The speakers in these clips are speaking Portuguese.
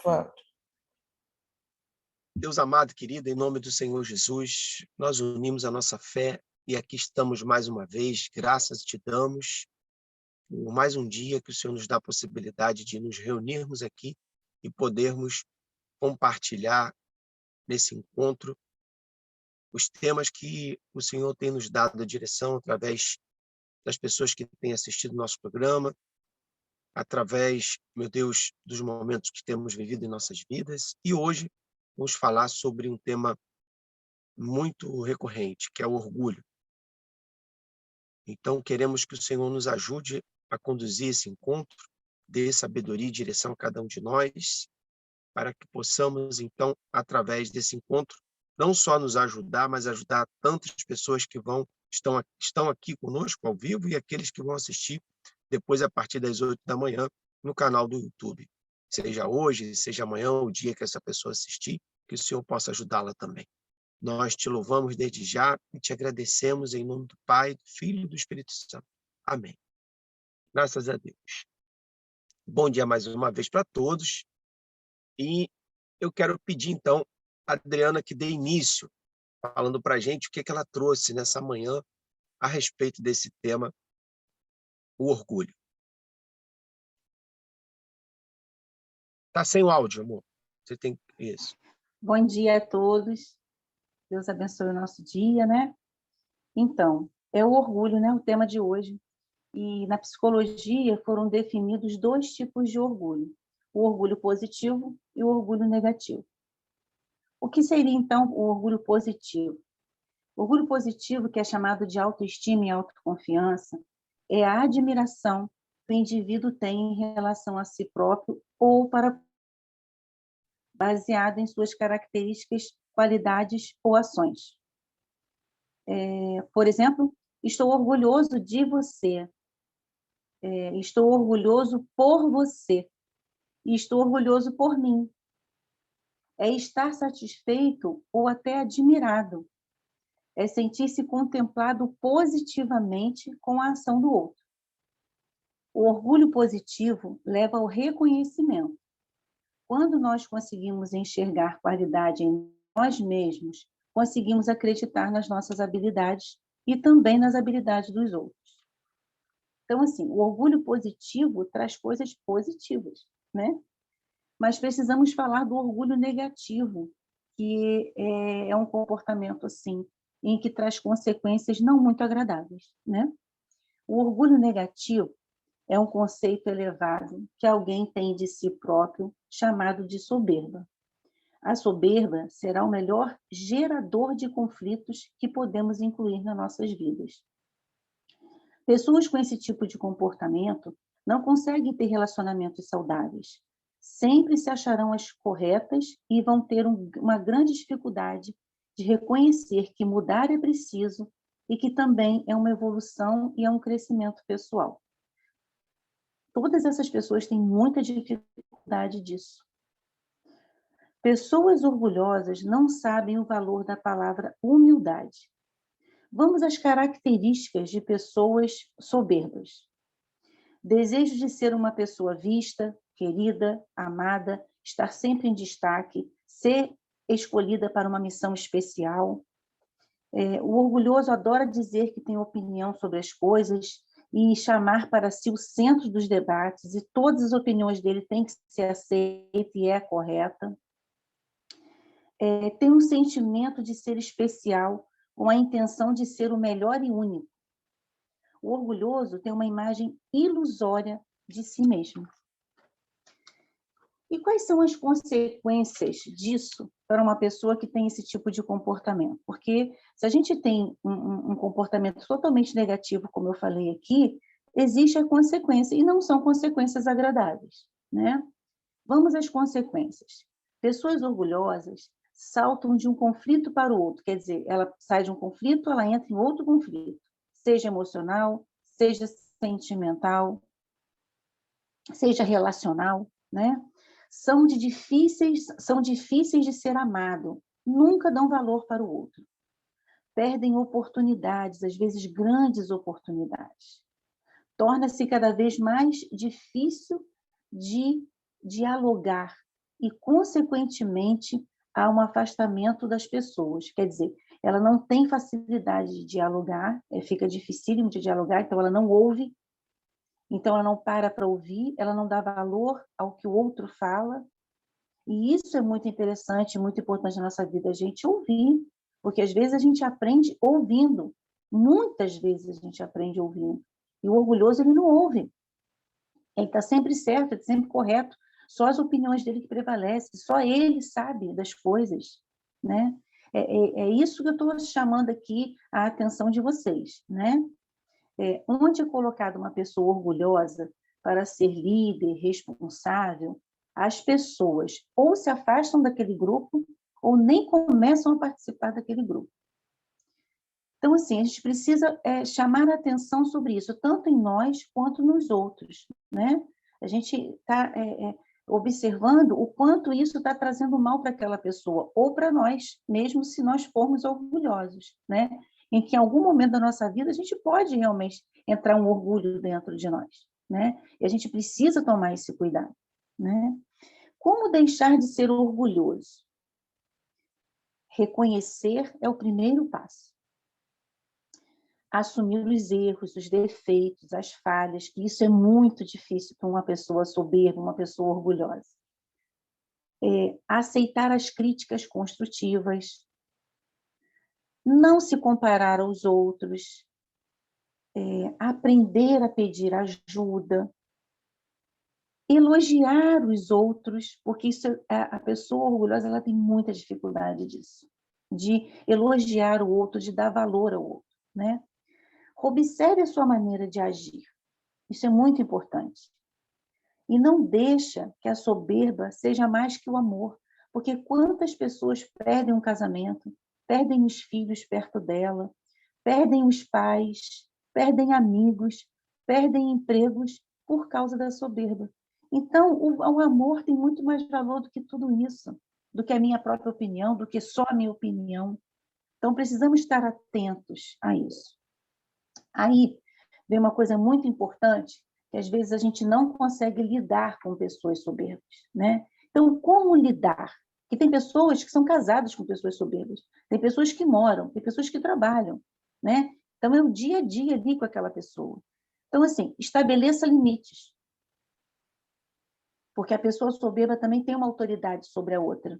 Claro. Deus amado, querido, em nome do Senhor Jesus, nós unimos a nossa fé e aqui estamos mais uma vez. Graças te damos por mais um dia que o Senhor nos dá a possibilidade de nos reunirmos aqui e podermos compartilhar nesse encontro os temas que o Senhor tem nos dado a direção através das pessoas que têm assistido nosso programa, através, meu Deus, dos momentos que temos vivido em nossas vidas. E hoje vamos falar sobre um tema muito recorrente, que é o orgulho. Então, queremos que o Senhor nos ajude a conduzir esse encontro, dê sabedoria e direção a cada um de nós, para que possamos, então, através desse encontro, não só nos ajudar, mas ajudar tantas pessoas que estão aqui conosco ao vivo e aqueles que vão assistir depois, a partir das 8 da manhã, no canal do YouTube. Seja hoje, seja amanhã, o dia que essa pessoa assistir, que o Senhor possa ajudá-la também. Nós te louvamos desde já e te agradecemos em nome do Pai, do Filho e do Espírito Santo. Amém. Graças a Deus. Bom dia mais uma vez para todos. E eu quero pedir, então, a Adriana que dê início, falando para a gente o que ela trouxe nessa manhã a respeito desse tema, o orgulho. Está sem o áudio, amor. Você tem isso. Bom dia a todos. Deus abençoe o nosso dia, né? Então, é o orgulho, né? O tema de hoje. E na psicologia foram definidos 2 tipos de orgulho: o orgulho positivo e o orgulho negativo. O que seria, então, o orgulho positivo? O orgulho positivo, que é chamado de autoestima e autoconfiança, é a admiração que o indivíduo tem em relação a si próprio ou baseado em suas características, qualidades ou ações. Por exemplo, estou orgulhoso de você, estou orgulhoso por você, e estou orgulhoso por mim. É estar satisfeito ou até admirado. É sentir-se contemplado positivamente com a ação do outro. O orgulho positivo leva ao reconhecimento. Quando nós conseguimos enxergar qualidade em nós mesmos, conseguimos acreditar nas nossas habilidades e também nas habilidades dos outros. Então, assim, o orgulho positivo traz coisas positivas, né? Mas precisamos falar do orgulho negativo, que é um comportamento, assim, em que traz consequências não muito agradáveis, né? O orgulho negativo é um conceito elevado que alguém tem de si próprio, chamado de soberba. A soberba será o melhor gerador de conflitos que podemos incluir nas nossas vidas. Pessoas com esse tipo de comportamento não conseguem ter relacionamentos saudáveis. Sempre se acharão as corretas e vão ter uma grande dificuldade de reconhecer que mudar é preciso e que também é uma evolução e é um crescimento pessoal. Todas essas pessoas têm muita dificuldade disso. Pessoas orgulhosas não sabem o valor da palavra humildade. Vamos às características de pessoas soberbas. Desejo de ser uma pessoa vista, querida, amada, estar sempre em destaque, ser escolhida para uma missão especial. O orgulhoso adora dizer que tem opinião sobre as coisas e chamar para si o centro dos debates, e todas as opiniões dele têm que ser aceitas e é correta. Tem um sentimento de ser especial, com a intenção de ser o melhor e único. O orgulhoso tem uma imagem ilusória de si mesmo. E quais são as consequências disso para uma pessoa que tem esse tipo de comportamento? Porque se a gente tem um comportamento totalmente negativo, como eu falei aqui, existe a consequência, e não são consequências agradáveis, né? Vamos às consequências. Pessoas orgulhosas saltam de um conflito para o outro, quer dizer, ela sai de um conflito, ela entra em outro conflito, seja emocional, seja sentimental, seja relacional, né? São difíceis de ser amado, nunca dão valor para o outro. Perdem oportunidades, às vezes grandes oportunidades. Torna-se cada vez mais difícil de dialogar, e, consequentemente, há um afastamento das pessoas. Quer dizer, ela não tem facilidade de dialogar, fica dificílimo de dialogar, então ela não ouve, então ela não para ouvir, ela não dá valor ao que o outro fala. E isso é muito interessante, muito importante na nossa vida, a gente ouvir, porque às vezes a gente aprende ouvindo, muitas vezes a gente aprende ouvindo, e o orgulhoso ele não ouve, ele está sempre certo, ele está sempre correto, só as opiniões dele que prevalecem, só ele sabe das coisas, né? É isso que eu estou chamando aqui a atenção de vocês, né? Onde é colocada uma pessoa orgulhosa para ser líder, responsável, as pessoas ou se afastam daquele grupo ou nem começam a participar daquele grupo. Então, assim, a gente precisa chamar a atenção sobre isso, tanto em nós quanto nos outros, né? A gente está observando o quanto isso está trazendo mal para aquela pessoa, ou para nós, mesmo se nós formos orgulhosos, né? Em que em algum momento da nossa vida a gente pode realmente entrar um orgulho dentro de nós, né? E a gente precisa tomar esse cuidado, né? Como deixar de ser orgulhoso? Reconhecer é o primeiro passo. Assumir os erros, os defeitos, as falhas, que isso é muito difícil para uma pessoa soberba, uma pessoa orgulhosa. Aceitar as críticas construtivas, não se comparar aos outros, aprender a pedir ajuda, elogiar os outros, porque isso, a pessoa orgulhosa ela tem muita dificuldade disso, de elogiar o outro, de dar valor ao outro, né? Observe a sua maneira de agir. Isso é muito importante. E não deixa que a soberba seja mais que o amor, porque quantas pessoas perdem um casamento, perdem os filhos perto dela, perdem os pais, perdem amigos, perdem empregos por causa da soberba. Então, o amor tem muito mais valor do que tudo isso, do que a minha própria opinião, do que só a minha opinião. Então, precisamos estar atentos a isso. Aí, vem uma coisa muito importante, que às vezes a gente não consegue lidar com pessoas soberbas, né? Então, como lidar? Porque tem pessoas que são casadas com pessoas soberbas, tem pessoas que moram, tem pessoas que trabalham, né? Então, é o dia a dia ali com aquela pessoa. Então, assim, estabeleça limites, porque a pessoa soberba também tem uma autoridade sobre a outra.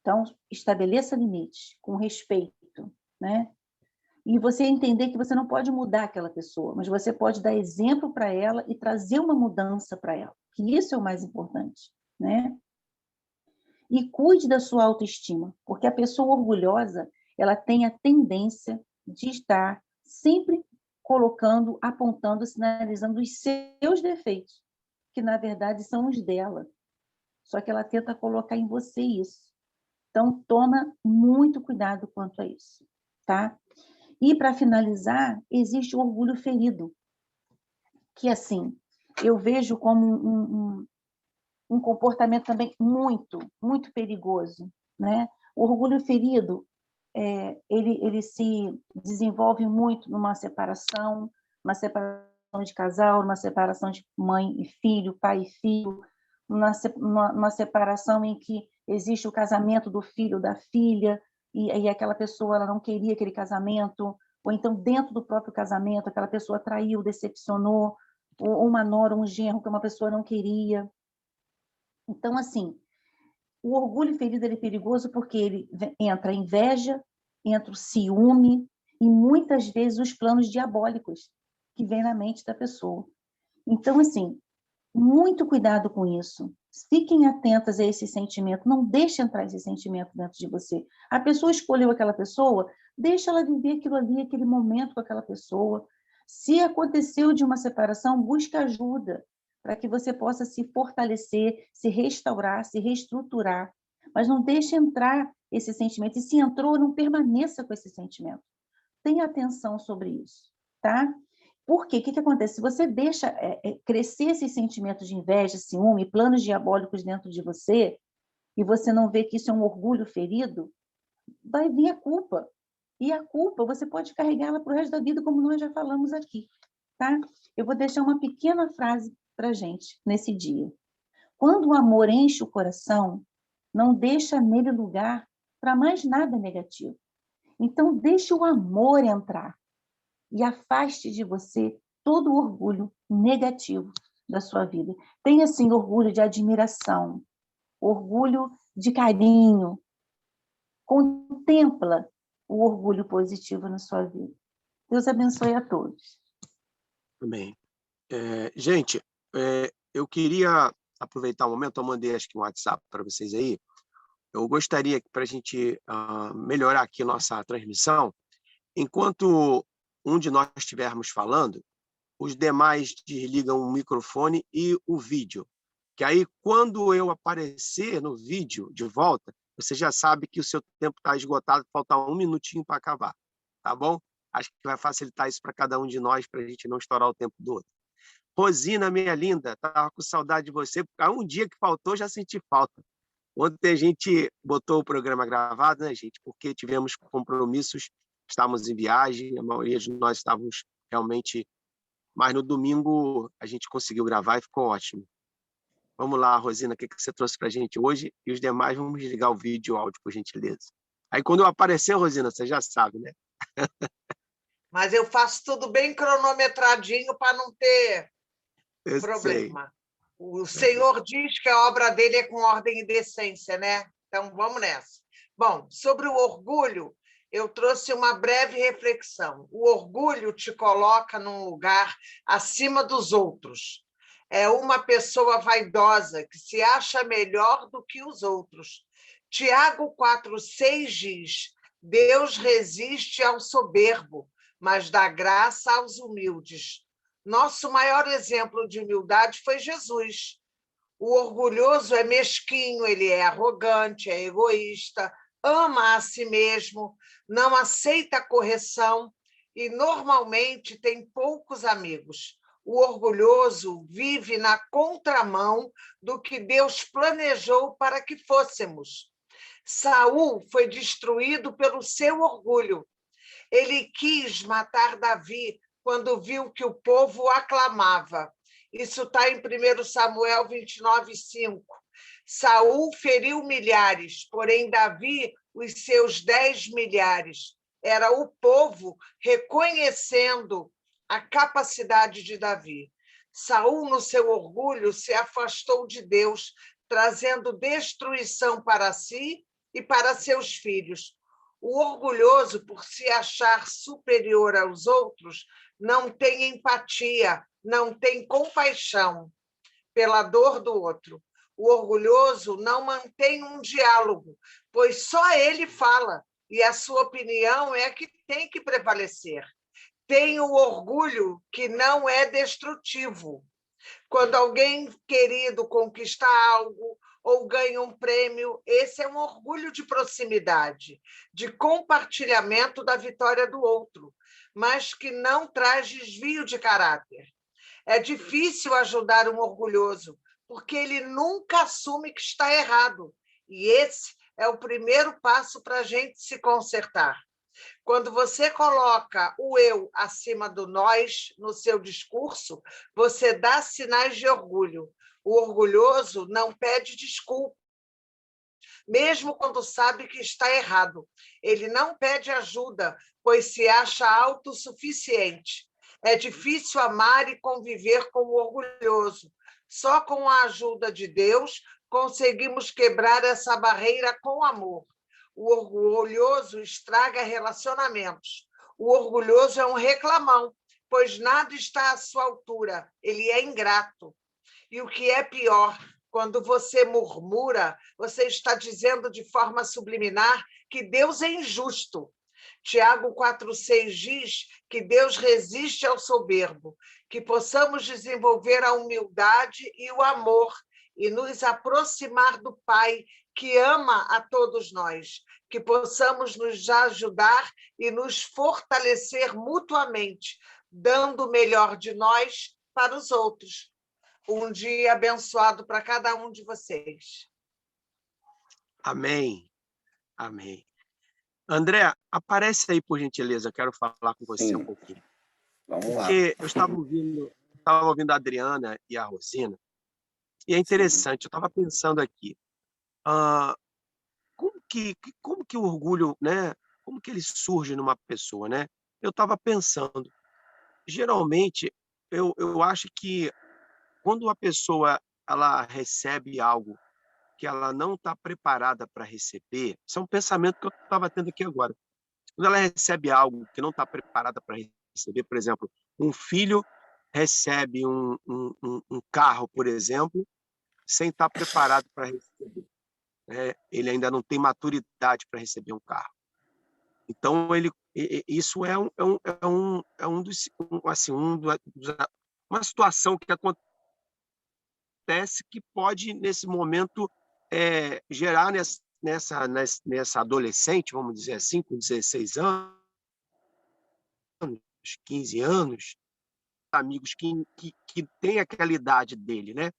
Então, estabeleça limites, com respeito, né? E você entender que você não pode mudar aquela pessoa, mas você pode dar exemplo para ela e trazer uma mudança para ela, que isso é o mais importante, né? E cuide da sua autoestima, porque a pessoa orgulhosa, ela tem a tendência de estar sempre colocando, apontando, sinalizando os seus defeitos, que na verdade são os dela. Só que ela tenta colocar em você isso. Então, toma muito cuidado quanto a isso, tá? E, para finalizar, existe o orgulho ferido, que, assim, eu vejo como um comportamento também muito, muito perigoso, né? O orgulho ferido, ele se desenvolve muito numa separação de casal, numa separação de mãe e filho, pai e filho, numa separação em que existe o casamento do filho ou da filha, e aquela pessoa ela não queria aquele casamento, ou então dentro do próprio casamento, aquela pessoa traiu, decepcionou, ou uma nora, um genro que uma pessoa não queria. Então, assim, o orgulho ferido ele é perigoso porque ele entra a inveja, entra o ciúme e muitas vezes os planos diabólicos que vêm na mente da pessoa. Então, assim, muito cuidado com isso. Fiquem atentas a esse sentimento. Não deixe entrar esse sentimento dentro de você. A pessoa escolheu aquela pessoa, deixa ela viver aquilo ali, aquele momento com aquela pessoa. Se aconteceu de uma separação, busque ajuda para que você possa se fortalecer, se restaurar, se reestruturar. Mas não deixe entrar esse sentimento. E se entrou, não permaneça com esse sentimento. Tenha atenção sobre isso, tá? Por quê? O que acontece? Se você deixa crescer esses sentimentos de inveja, ciúme, planos diabólicos dentro de você, e você não vê que isso é um orgulho ferido, vai vir a culpa. E a culpa, você pode carregá-la para o resto da vida, como nós já falamos aqui, tá? Eu vou deixar uma pequena frase para a gente nesse dia. Quando o amor enche o coração, não deixa nele lugar para mais nada negativo. Então, deixe o amor entrar e afaste de você todo o orgulho negativo da sua vida. Tenha, sim, orgulho de admiração, orgulho de carinho. Contempla o orgulho positivo na sua vida. Deus abençoe a todos. Amém. Gente, eu queria aproveitar o momento, eu mandei acho que um WhatsApp para vocês aí. Eu gostaria, para a gente melhorar aqui nossa transmissão, enquanto um de nós estivermos falando, os demais desligam o microfone e o vídeo. Que aí, quando eu aparecer no vídeo de volta, você já sabe que o seu tempo está esgotado, falta 1 minutinho para acabar. Tá bom? Acho que vai facilitar isso para cada um de nós, para a gente não estourar o tempo do outro. Rosina, minha linda, estava com saudade de você, porque um dia que faltou, já senti falta. Ontem a gente botou o programa gravado, né, gente? Porque tivemos compromissos, estávamos em viagem, a maioria de nós estávamos realmente... Mas no domingo a gente conseguiu gravar e ficou ótimo. Vamos lá, Rosina, o que você trouxe para a gente hoje? E os demais, vamos desligar o vídeo e o áudio, por gentileza. Aí, quando eu aparecer, Rosina, você já sabe, né? Mas eu faço tudo bem cronometradinho para não ter problema. O Senhor diz que a obra dele é com ordem e decência, né? Então, vamos nessa. Bom, sobre o orgulho, eu trouxe uma breve reflexão. O orgulho te coloca num lugar acima dos outros. É uma pessoa vaidosa que se acha melhor do que os outros. Tiago 4,6 diz: Deus resiste ao soberbo, mas dá graça aos humildes. Nosso maior exemplo de humildade foi Jesus. O orgulhoso é mesquinho, ele é arrogante, é egoísta, ama a si mesmo, não aceita correção e, normalmente, tem poucos amigos. O orgulhoso vive na contramão do que Deus planejou para que fôssemos. Saul foi destruído pelo seu orgulho. Ele quis matar Davi quando viu que o povo o aclamava. Isso está em 1 Samuel 29:5. Saul feriu milhares, porém Davi os seus 10 milhares. Era o povo reconhecendo a capacidade de Davi. Saul, no seu orgulho, se afastou de Deus, trazendo destruição para si e para seus filhos. O orgulhoso, por se achar superior aos outros, não tem empatia, não tem compaixão pela dor do outro. O orgulhoso não mantém um diálogo, pois só ele fala, e a sua opinião é que tem que prevalecer. Tem o orgulho que não é destrutivo. Quando alguém querido conquista algo ou ganha um prêmio, esse é um orgulho de proximidade, de compartilhamento da vitória do outro, mas que não traz desvio de caráter. É difícil ajudar um orgulhoso, porque ele nunca assume que está errado, e esse é o primeiro passo para a gente se consertar. Quando você coloca o eu acima do nós no seu discurso, você dá sinais de orgulho. O orgulhoso não pede desculpa, mesmo quando sabe que está errado. Ele não pede ajuda, pois se acha autossuficiente. É difícil amar e conviver com o orgulhoso. Só com a ajuda de Deus conseguimos quebrar essa barreira com amor. O orgulhoso estraga relacionamentos. O orgulhoso é um reclamão, pois nada está à sua altura. Ele é ingrato. E o que é pior, quando você murmura, você está dizendo de forma subliminar que Deus é injusto. Tiago 4,6 diz que Deus resiste ao soberbo, que possamos desenvolver a humildade e o amor e nos aproximar do Pai, que ama a todos nós, que possamos nos ajudar e nos fortalecer mutuamente, dando o melhor de nós para os outros. Um dia abençoado para cada um de vocês. Amém. Amém. André, aparece aí, por gentileza, eu quero falar com você um pouquinho. Vamos lá. Porque eu estava ouvindo a Adriana e a Rosina, E é Sim. interessante, eu estava pensando aqui, ah, como que o orgulho, né? Como que ele surge numa pessoa, né? Eu estava pensando, geralmente, eu acho que quando a pessoa ela recebe algo que ela não está preparada para receber, isso é um pensamento que eu estava tendo aqui agora. Quando ela recebe algo que não está preparada para receber, por exemplo, um filho recebe um carro, por exemplo, sem estar preparado para receber, né? Ele ainda não tem maturidade para receber um carro. Então, isso é um dos, assim, uma situação que acontece que pode, nesse momento, gerar nessa adolescente, vamos dizer assim, com 16 anos, 15 anos, amigos que têm aquela idade dele, né?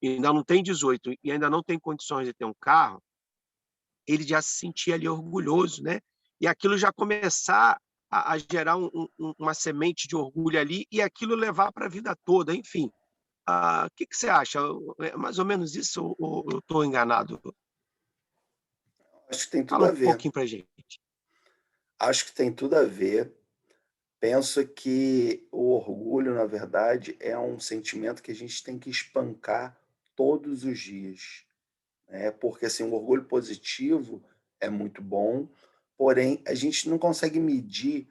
E ainda não tem 18 e ainda não tem condições de ter um carro, ele já se sentia ali orgulhoso, né? E aquilo já começar a gerar uma semente de orgulho ali e aquilo levar para a vida toda, enfim. O que você acha? É mais ou menos isso ou eu estou enganado? Acho que tem tudo Fala a um ver. pouquinho para a gente. Acho que tem tudo a ver. Penso que o orgulho, na verdade, é um sentimento que a gente tem que espancar todos os dias, né? Porque assim, o orgulho positivo é muito bom, porém a gente não consegue medir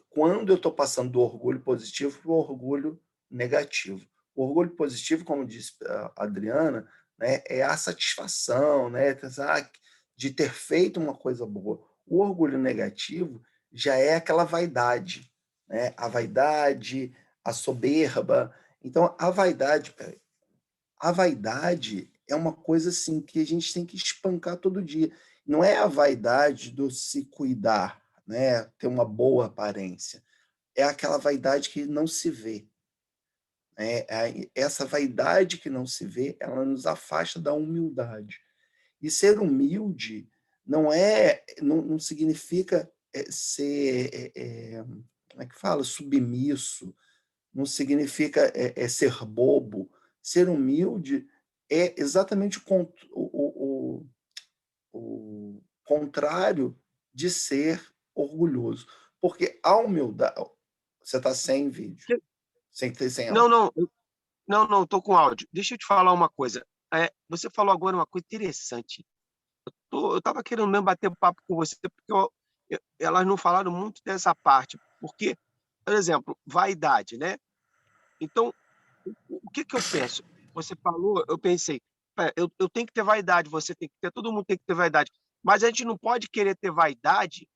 quando eu estou passando do orgulho positivo para o orgulho negativo. O orgulho positivo, como disse a Adriana, né, é a satisfação, né, de ter feito uma coisa boa. O orgulho negativo já é aquela vaidade, né? A vaidade, a soberba. Então, a vaidade é uma coisa assim que a gente tem que espancar todo dia. Não é a vaidade do se cuidar, né? Ter uma boa aparência. É aquela vaidade que não se vê. Né? Essa vaidade que não se vê, ela nos afasta da humildade. E ser humilde não significa ser, como é que fala? Submisso, não significa ser bobo. Ser humilde é exatamente o contrário de ser orgulhoso. Porque a humildade. Você está sem vídeo, sem Não, áudio. não, não, estou com áudio. Deixa eu te falar uma coisa. Você falou agora uma coisa interessante. Eu estava querendo mesmo bater papo com você, porque elas não falaram muito dessa parte. Porque, por exemplo, vaidade, né? Então, o que eu penso? Você falou, eu pensei, eu tenho que ter vaidade, você tem que ter, todo mundo tem que ter vaidade. Mas a gente não pode querer ter vaidade,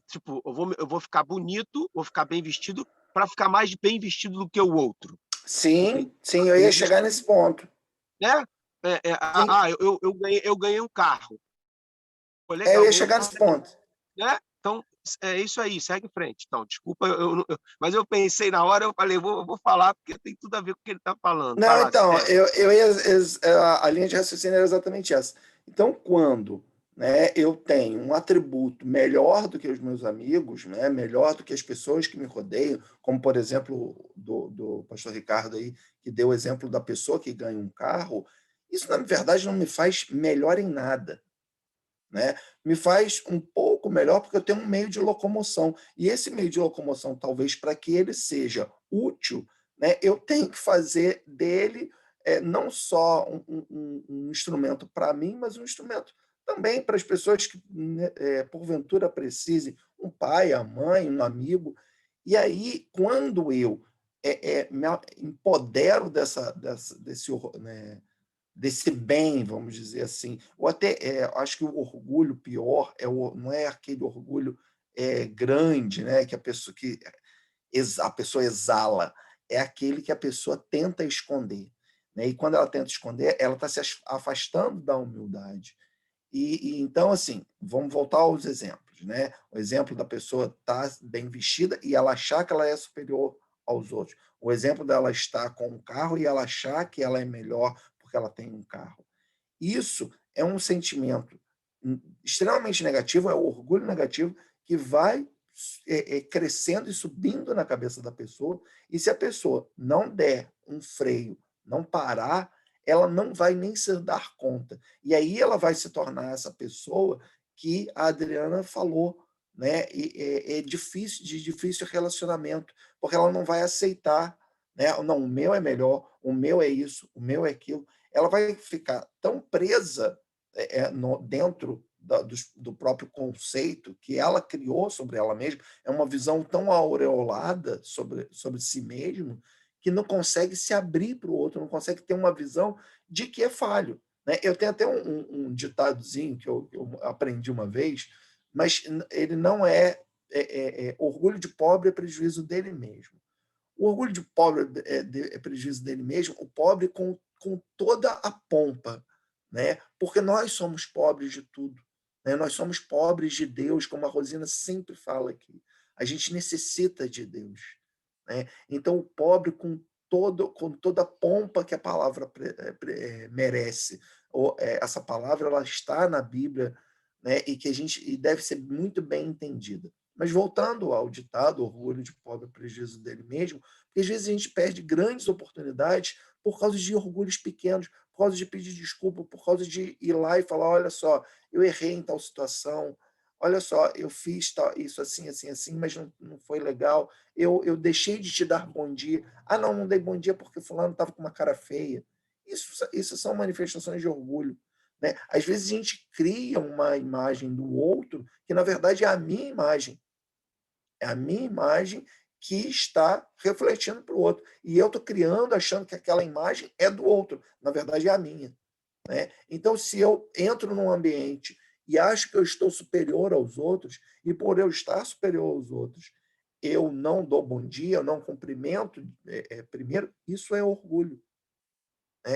tipo, eu vou ficar bonito, vou ficar bem vestido, para ficar mais bem vestido do que o outro. Sim, Entende? sim, eu ia chegar nesse ponto. Né? Sim, Eu ganhei um carro. Foi eu legal, ia ganhei um chegar carro, nesse ponto. né? Então, é isso aí, segue em frente. Então, desculpa, mas eu pensei na hora, eu falei, vou falar, porque tem tudo a ver com o que ele está falando. Vai Não, lá, então, segue. a linha de raciocínio era exatamente essa. Então, quando, né, eu tenho um atributo melhor do que os meus amigos, né, melhor do que as pessoas que me rodeiam, como, por exemplo, do pastor Ricardo aí, que deu o exemplo da pessoa que ganha um carro, isso, na verdade, não me faz melhor em nada. Né? Me faz um pouco melhor porque eu tenho um meio de locomoção. E esse meio de locomoção, talvez para que ele seja útil, né, eu tenho que fazer dele não só um instrumento para mim, mas um instrumento também para as pessoas que, né, porventura, precisem, um pai, a mãe, um amigo. E aí, quando eu me empodero né, desse bem, vamos dizer assim. Ou até, acho que o orgulho pior não é aquele orgulho grande, né, que a pessoa exala, é aquele que a pessoa tenta esconder. Né? E quando ela tenta esconder, ela está se afastando da humildade. Então, assim, vamos voltar aos exemplos. Né? O exemplo da pessoa estar bem vestida e ela achar que ela é superior aos outros. O exemplo dela estar com um carro e ela achar que ela é melhor porque ela tem um carro. Isso é um sentimento extremamente negativo, é o orgulho negativo que vai crescendo e subindo na cabeça da pessoa, e se a pessoa não der um freio não parar, ela não vai nem se dar conta. E aí ela vai se tornar essa pessoa que a Adriana falou, né? É difícil, de difícil relacionamento, porque ela não vai aceitar, né? Não, o meu é melhor, o meu é isso, o meu é aquilo. Ela vai ficar tão presa dentro do próprio conceito que ela criou sobre ela mesma, é uma visão tão aureolada sobre si mesmo, que não consegue se abrir para o outro, não consegue ter uma visão de que é falho. Né? Eu tenho até um ditadozinho que eu aprendi uma vez, mas ele não orgulho de pobre é prejuízo dele mesmo. O orgulho de pobre é prejuízo dele mesmo, o pobre com toda a pompa, né? Porque nós somos pobres de tudo. Né? Nós somos pobres de Deus, como a Rosina sempre fala aqui. A gente necessita de Deus. Né? Então, o pobre com toda a pompa que a palavra merece. Essa palavra ela está na Bíblia, né? E deve ser muito bem entendida. Mas voltando ao ditado, orgulho de pobre é prejuízo dele mesmo, porque às vezes a gente perde grandes oportunidades por causa de orgulhos pequenos, por causa de pedir desculpa, por causa de ir lá e falar, olha só, eu errei em tal situação, olha só, eu fiz isso assim, assim, assim, mas não foi legal, eu deixei de te dar bom dia. Ah, não dei bom dia porque fulano estava com uma cara feia. Isso são manifestações de orgulho. Né? Às vezes a gente cria uma imagem do outro que, na verdade, é a minha imagem. É a minha imagem que está refletindo para o outro. E eu estou criando, achando que aquela imagem é do outro. Na verdade, é a minha. Né? Então, se eu entro num ambiente e acho que eu estou superior aos outros, e por eu estar superior aos outros, eu não dou bom dia, eu não cumprimento primeiro, isso é orgulho.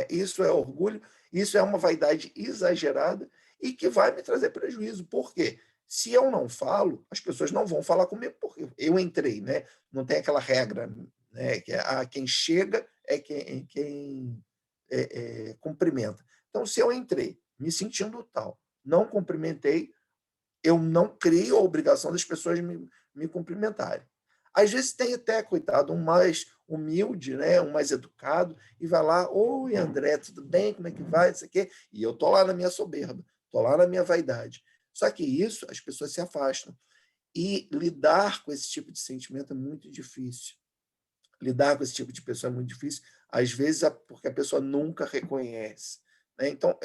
Isso é orgulho, isso é uma vaidade exagerada e que vai me trazer prejuízo. Por quê? Se eu não falo, as pessoas não vão falar comigo, porque eu entrei, né? Não tem aquela regra, né? Que quem chega é quem cumprimenta. Então, se eu entrei me sentindo tal, não cumprimentei, eu não crio a obrigação das pessoas me cumprimentarem. Às vezes tem até, coitado, um mais humilde, né? Um mais educado, e vai lá, oi, André, tudo bem? Como é que vai? Isso aqui. E eu estou lá na minha soberba, estou lá na minha vaidade. Só que isso, as pessoas se afastam. E lidar com esse tipo de sentimento é muito difícil. Lidar com esse tipo de pessoa é muito difícil, às vezes porque a pessoa nunca reconhece. Né? Então,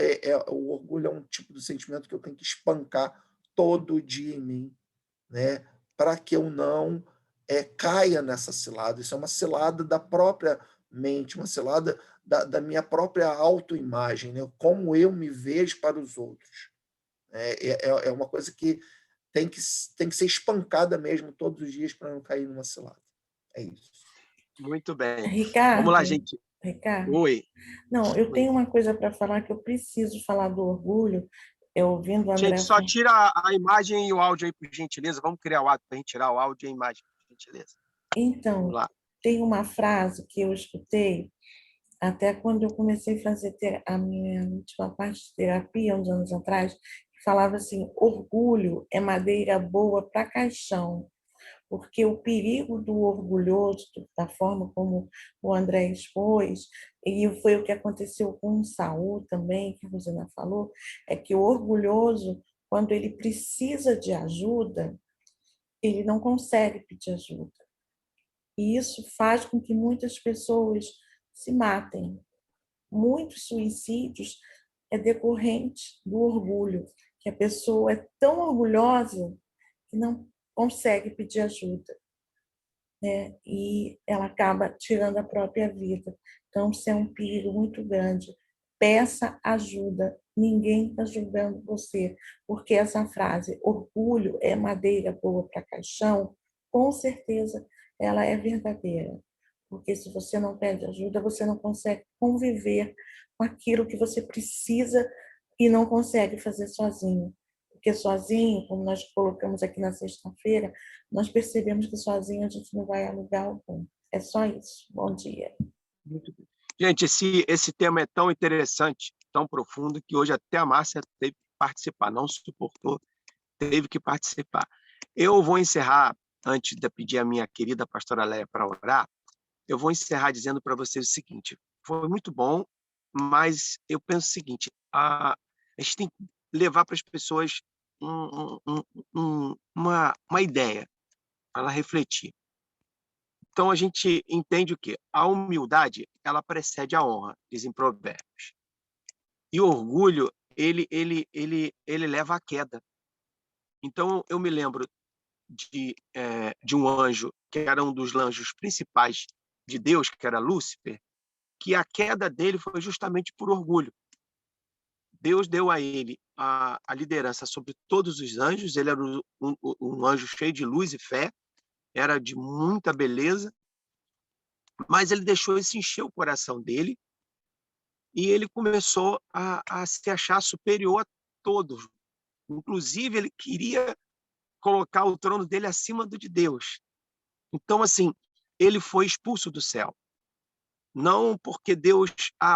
o orgulho é um tipo de sentimento que eu tenho que espancar todo dia em mim, né? Para que eu não caia nessa cilada. Isso é uma cilada da própria mente, uma cilada da minha própria autoimagem, né? Como eu me vejo para os outros. É uma coisa que tem que ser espancada mesmo todos os dias para não cair numa cilada. É isso. Muito bem. Vamos lá, Ricardo, gente. Ricardo. Oi. Não, eu Oi. tenho uma coisa para falar que eu preciso falar do orgulho. Eu ouvindo o André Gente, só tira a imagem e o áudio aí, por gentileza. Vamos criar o ato para a gente tirar o áudio e a imagem, por gentileza. Então, Vamos lá. tem uma frase que eu escutei até quando eu comecei a fazer a minha última parte de terapia, uns anos atrás, que falava assim: orgulho é madeira boa para caixão. Porque o perigo do orgulhoso, da forma como o André expôs, e foi o que aconteceu com o Saul também, que a Rosina falou, é que o orgulhoso, quando ele precisa de ajuda, ele não consegue pedir ajuda. E isso faz com que muitas pessoas se matem. Muitos suicídios é decorrente do orgulho, que a pessoa é tão orgulhosa que não consegue pedir ajuda. Né? E ela acaba tirando a própria vida. Então, isso é um perigo muito grande. Peça ajuda, ninguém está julgando você, porque essa frase, orgulho é madeira boa para caixão, com certeza ela é verdadeira. Porque se você não pede ajuda, você não consegue conviver com aquilo que você precisa e não consegue fazer sozinho. Porque sozinho, como nós colocamos aqui na sexta-feira, nós percebemos que sozinho a gente não vai a lugar algum. É só isso. Bom dia. Muito bem. Gente, esse tema é tão interessante, tão profundo, que hoje até a Márcia teve que participar, não suportou, teve que participar. Eu vou encerrar, antes de pedir a minha querida pastora Léa para orar, eu vou encerrar dizendo para vocês o seguinte: foi muito bom, mas eu penso o seguinte, a gente tem que levar para as pessoas uma ideia, para ela refletir. Então, a gente entende o quê? A humildade, ela precede a honra, dizem Provérbios. E o orgulho, ele leva à queda. Então, eu me lembro de um anjo, que era um dos anjos principais de Deus, que era Lúcifer, que a queda dele foi justamente por orgulho. Deus deu a ele a liderança sobre todos os anjos, ele era um anjo cheio de luz e fé, era de muita beleza, mas ele deixou isso encher o coração dele e ele começou a se achar superior a todos. Inclusive, ele queria colocar o trono dele acima do de Deus. Então, assim, ele foi expulso do céu. Não porque Deus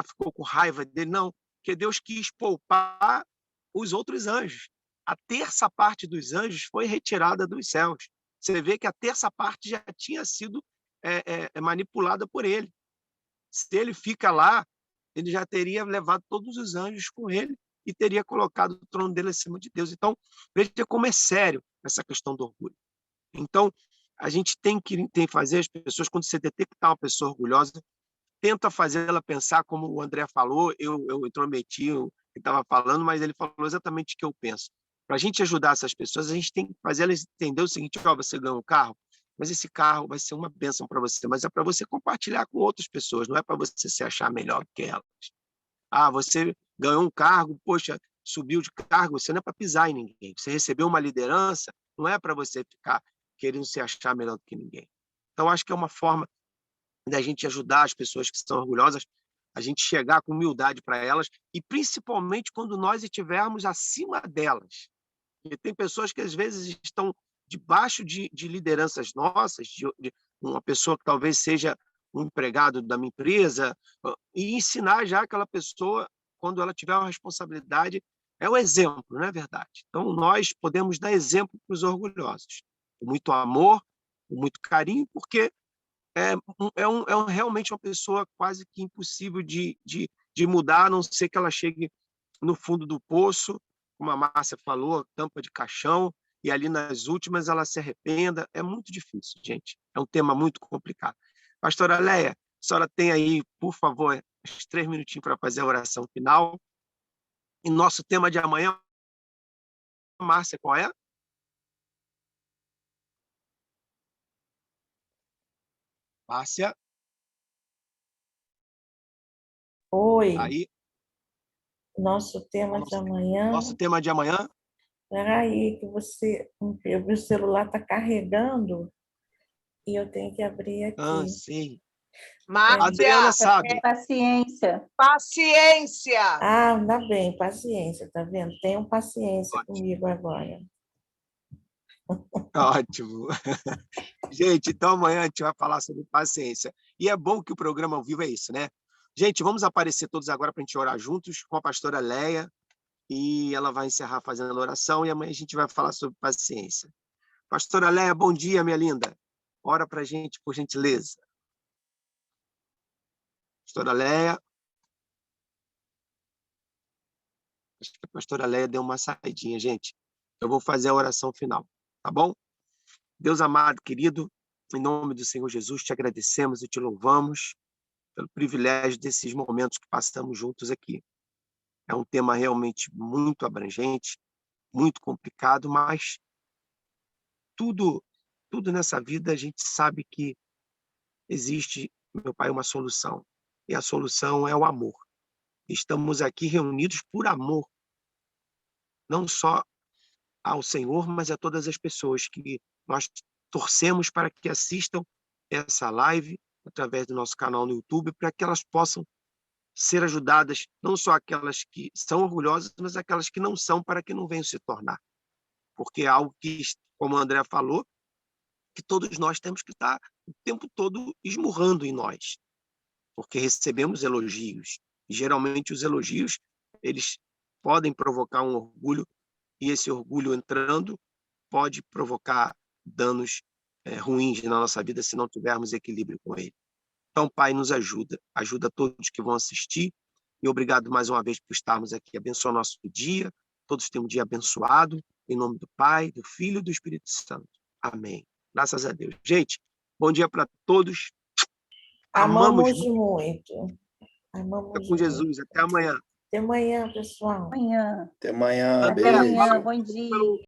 ficou com raiva dele, não, porque Deus quis poupar os outros anjos. A terça parte dos anjos foi retirada dos céus. Você vê que a terça parte já tinha sido manipulada por ele. Se ele fica lá, ele já teria levado todos os anjos com ele e teria colocado o trono dele acima de Deus. Então, veja como é sério essa questão do orgulho. Então, a gente tem que fazer as pessoas, quando você detectar uma pessoa orgulhosa, tenta fazê-la pensar, como o André falou, eu intrometi o que estava falando, mas ele falou exatamente o que eu penso. Para a gente ajudar essas pessoas, a gente tem que fazer elas entender o seguinte: você ganhou um carro, mas esse carro vai ser uma bênção para você, mas é para você compartilhar com outras pessoas, não é para você se achar melhor do que elas. Você ganhou um cargo, poxa, subiu de cargo, você não é para pisar em ninguém. Você recebeu uma liderança, não é para você ficar querendo se achar melhor do que ninguém. Então, acho que é uma forma da gente ajudar as pessoas que são orgulhosas, a gente chegar com humildade para elas, e principalmente quando nós estivermos acima delas. E tem pessoas que às vezes estão debaixo de lideranças nossas, de uma pessoa que talvez seja um empregado da minha empresa, e ensinar já aquela pessoa, quando ela tiver uma responsabilidade, é o exemplo, não é verdade? Então, nós podemos dar exemplo para os orgulhosos, com muito amor, com muito carinho, porque realmente uma pessoa quase que impossível de mudar, a não ser que ela chegue no fundo do poço, como a Márcia falou, tampa de caixão, e ali nas últimas ela se arrependa. É muito difícil, gente. É um tema muito complicado. Pastora Leia, a senhora tem aí, por favor, uns 3 minutinhos para fazer a oração final. E nosso tema de amanhã, Márcia, qual é? Márcia? Oi. Aí. Nosso tema de amanhã. Nosso tema de amanhã? Espera aí, que o celular está carregando e eu tenho que abrir aqui. Sim. Márcia, Adriana sabe. Paciência. Paciência. Ainda bem, paciência, tá vendo? Tenham paciência comigo agora. Ótimo. Gente, então amanhã a gente vai falar sobre paciência. E é bom que o programa ao vivo é isso, né? Gente, vamos aparecer todos agora para a gente orar juntos com a pastora Leia, e ela vai encerrar fazendo a oração, e amanhã a gente vai falar sobre paciência. Pastora Leia, bom dia, minha linda. Ora para a gente, por gentileza. Pastora Leia. Acho que a pastora Leia deu uma saidinha, gente. Eu vou fazer a oração final, tá bom? Deus amado, querido, em nome do Senhor Jesus, te agradecemos e te louvamos pelo privilégio desses momentos que passamos juntos aqui. É um tema realmente muito abrangente, muito complicado, mas tudo nessa vida a gente sabe que existe, meu Pai, uma solução. E a solução é o amor. Estamos aqui reunidos por amor, não só ao Senhor, mas a todas as pessoas que nós torcemos para que assistam essa live através do nosso canal no YouTube, para que elas possam ser ajudadas, não só aquelas que são orgulhosas, mas aquelas que não são, para que não venham se tornar. Porque é algo que, como a André falou, que todos nós temos que estar o tempo todo esmurrando em nós, porque recebemos elogios, e geralmente os elogios, eles podem provocar um orgulho, e esse orgulho entrando pode provocar danos ruins na nossa vida se não tivermos equilíbrio com ele. Então, Pai, nos ajuda todos que vão assistir, e obrigado mais uma vez por estarmos aqui. Abençoa o nosso dia, todos tenham um dia abençoado, em nome do Pai, do Filho e do Espírito Santo. Amém. Graças a Deus. Gente, bom dia para todos. Amamos muito. Fica com Jesus. Até amanhã. Até amanhã, pessoal. Amanhã. Até amanhã. Até Beijo. amanhã. Bom dia.